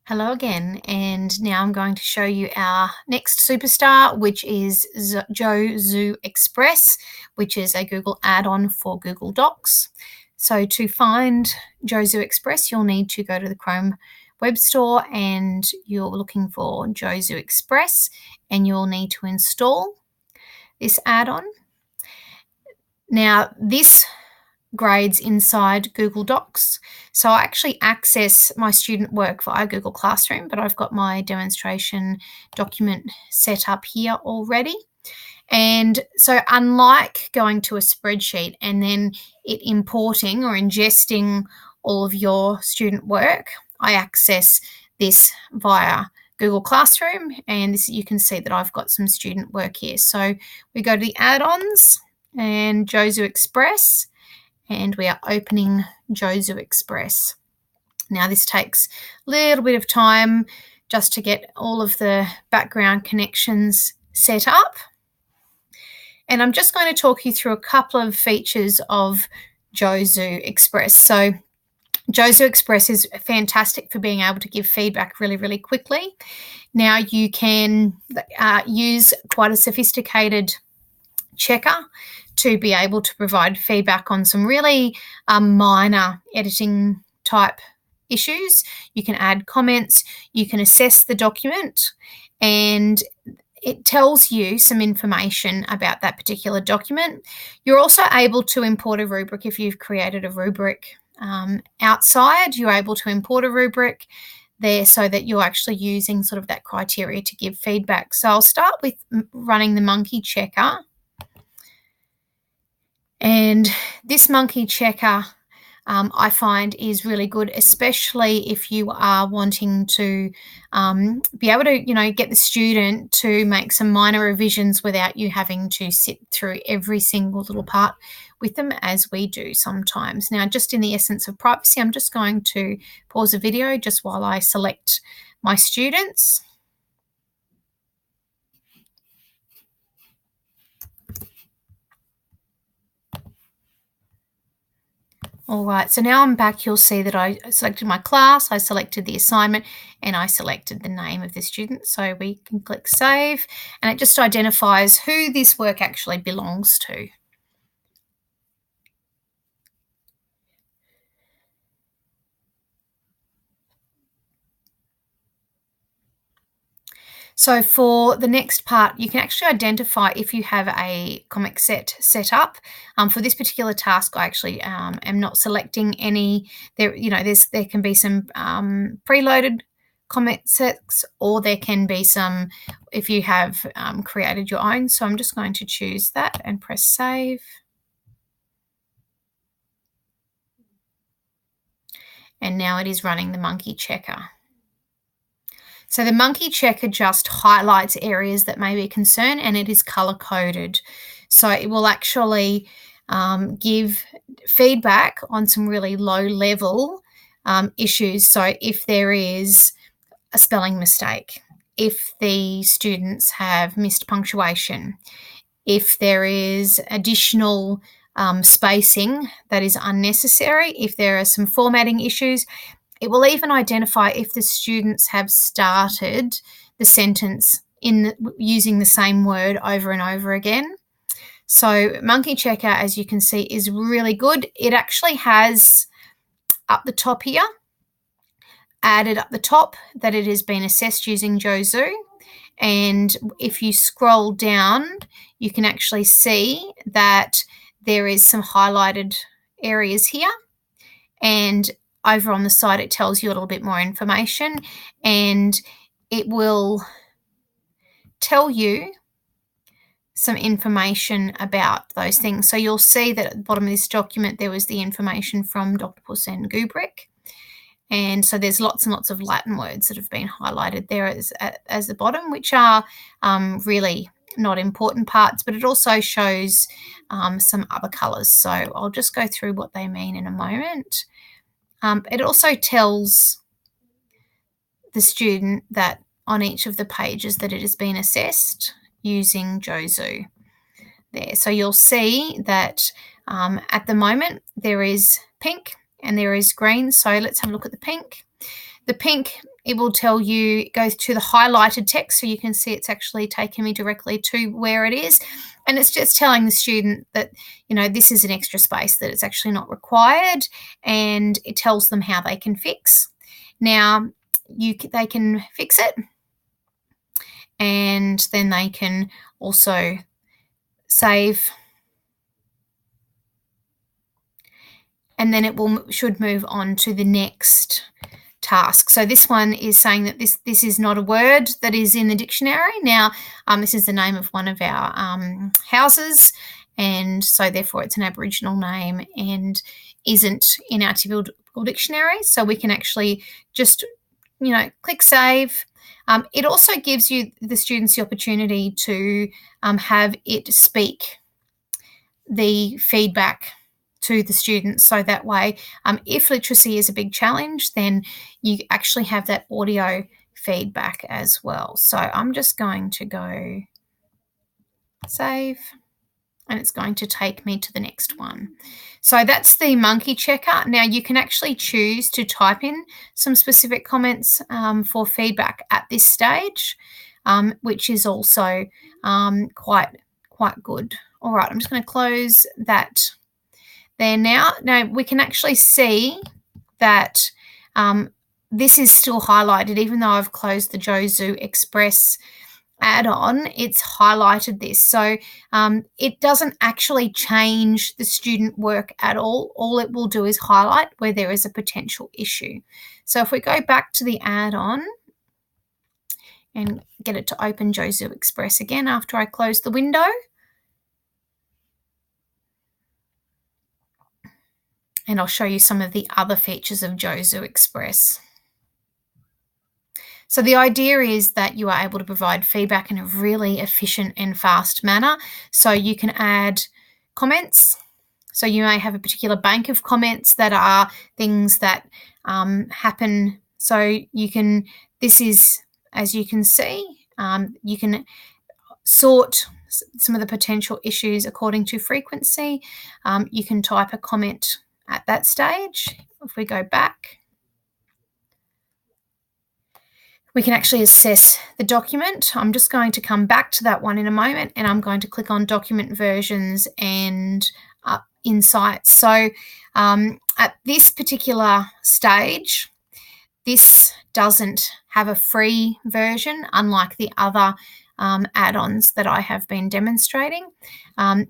Hello again, and now I'm going to show you our next superstar, which is JoeZoo Express, which is a Google add-on for Google Docs. So to find JoeZoo Express, you'll need to go to the Chrome Web Store and you're looking for JoeZoo Express, and you'll need to install this add-on. Now, this grades inside Google Docs. So I actually access my student work via Google Classroom, but I've got my demonstration document set up here already. And so unlike going to a spreadsheet and then it importing or ingesting all of your student work, I access this via Google Classroom, and this, you can see that I've got some student work here. So we go to the add-ons and JoeZoo Express, and we are opening JoeZoo Express. Now this takes a little bit of time just to get all of the background connections set up. And I'm just going to talk you through a couple of features of JoeZoo Express. So JoeZoo Express is fantastic for being able to give feedback really, really quickly. Now you can use quite a sophisticated checker to be able to provide feedback on some really minor editing type issues. You can add comments, you can assess the document, and it tells you some information about that particular document. You're also able to import a rubric if you've created a rubric outside. You're able to import a rubric there so that you're actually using sort of that criteria to give feedback. So I'll start with running the monkey checker. And this monkey checker I find is really good, especially if you are wanting to be able to, get the student to make some minor revisions without you having to sit through every single little part with them, as we do sometimes. Now, just in the essence of privacy, I'm just going to pause the video just while I select my students. All right, so now I'm back. You'll see that I selected my class, I selected the assignment, and I selected the name of the student. So we can click Save, and it just identifies who this work actually belongs to. So for the next part, you can actually identify if you have a comic set up. For this particular task, I actually am not selecting any. There can be some preloaded comic sets, or there can be some if you have created your own. So I'm just going to choose that and press Save. And now it is running the monkey checker. So the monkey checker just highlights areas that may be a concern, and it is color-coded. So it will actually give feedback on some really low-level issues. So if there is a spelling mistake, if the students have missed punctuation, if there is additional spacing that is unnecessary, if there are some formatting issues, it will even identify if the students have started the sentence using the same word over and over again. So monkey checker, as you can see, is really good. It actually has up the top here, added up the top that it has been assessed using JoeZoo. And if you scroll down, you can actually see that there is some highlighted areas here, and over on the side it tells you a little bit more information, and it will tell you some information about those things. So you'll see that at the bottom of this document there was the information from Dr. Puss and Goobrick, and so there's lots and lots of Latin words that have been highlighted there as the bottom, which are really not important parts, but it also shows some other colours. So I'll just go through what they mean in a moment. It also tells the student that on each of the pages that it has been assessed using JoeZoo there. So you'll see that at the moment there is pink and there is green. So let's have a look at the pink. The pink, it will tell you, it goes to the highlighted text, so you can see it's actually taken me directly to where it is. And it's just telling the student that, this is an extra space, that it's actually not required, and it tells them how they can fix. Now, they can fix it, and then they can also save, and then it should move on to the next task. So this one is saying that this is not a word that is in the dictionary. Now, this is the name of one of our houses, and so therefore it's an Aboriginal name and isn't in our typical dictionary. So we can actually just, click save. It also gives the students the opportunity to have it speak the feedback to the students, so that way, if literacy is a big challenge, then you actually have that audio feedback as well. So I'm just going to go save, and it's going to take me to the next one. So that's the monkey checker. Now, you can actually choose to type in some specific comments for feedback at this stage, which is also quite good. All right, I'm just going to close that there now. Now, we can actually see that this is still highlighted. Even though I've closed the JoeZoo Express add-on, it's highlighted this. So it doesn't actually change the student work at all. All it will do is highlight where there is a potential issue. So if we go back to the add-on and get it to open JoeZoo Express again after I close the window, and I'll show you some of the other features of JoeZoo Express. So the idea is that you are able to provide feedback in a really efficient and fast manner. So you can add comments. So you may have a particular bank of comments that are things that happen. So this is, as you can see, you can sort some of the potential issues according to frequency. You can type a comment at that stage. If we go back, we can actually assess the document. I'm just going to come back to that one in a moment, and I'm going to click on document versions and insights. So at this particular stage, this doesn't have a free version, unlike the other add-ons that I have been demonstrating.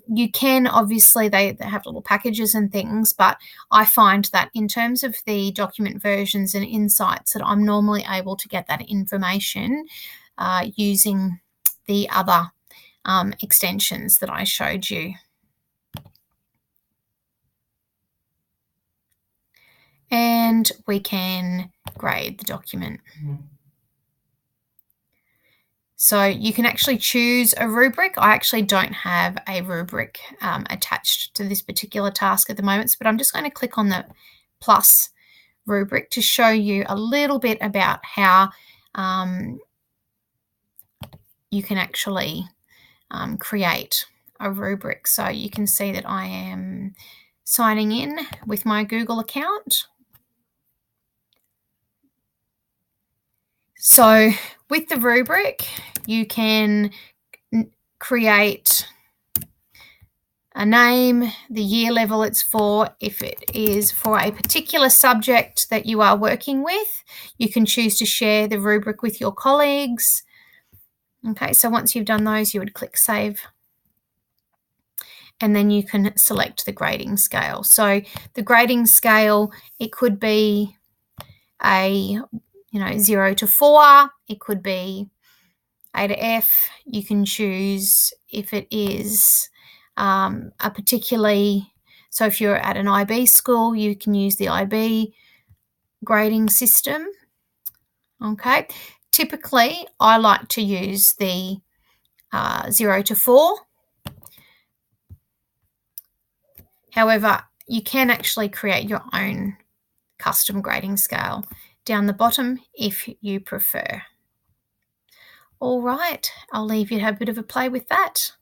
You can, obviously, they have little packages and things, but I find that in terms of the document versions and insights, that I'm normally able to get that information using the other extensions that I showed you. And we can grade the document. So you can actually choose a rubric. I actually don't have a rubric attached to this particular task at the moment, but I'm just going to click on the plus rubric to show you a little bit about how you can actually create a rubric. So you can see that I am signing in with my Google account. So with the rubric, you can create a name, the year level it's for. If it is for a particular subject that you are working with, you can choose to share the rubric with your colleagues. Okay, so once you've done those, you would click save. And then you can select the grading scale. So the grading scale, it could be a 0 to 4. It could be A to F. You can choose if it is a particularly, so if you're at an IB school, you can use the IB grading system. Okay. Typically, I like to use the 0 to 4. However, you can actually create your own custom grading scale down the bottom if you prefer. All right, I'll leave you to have a bit of a play with that.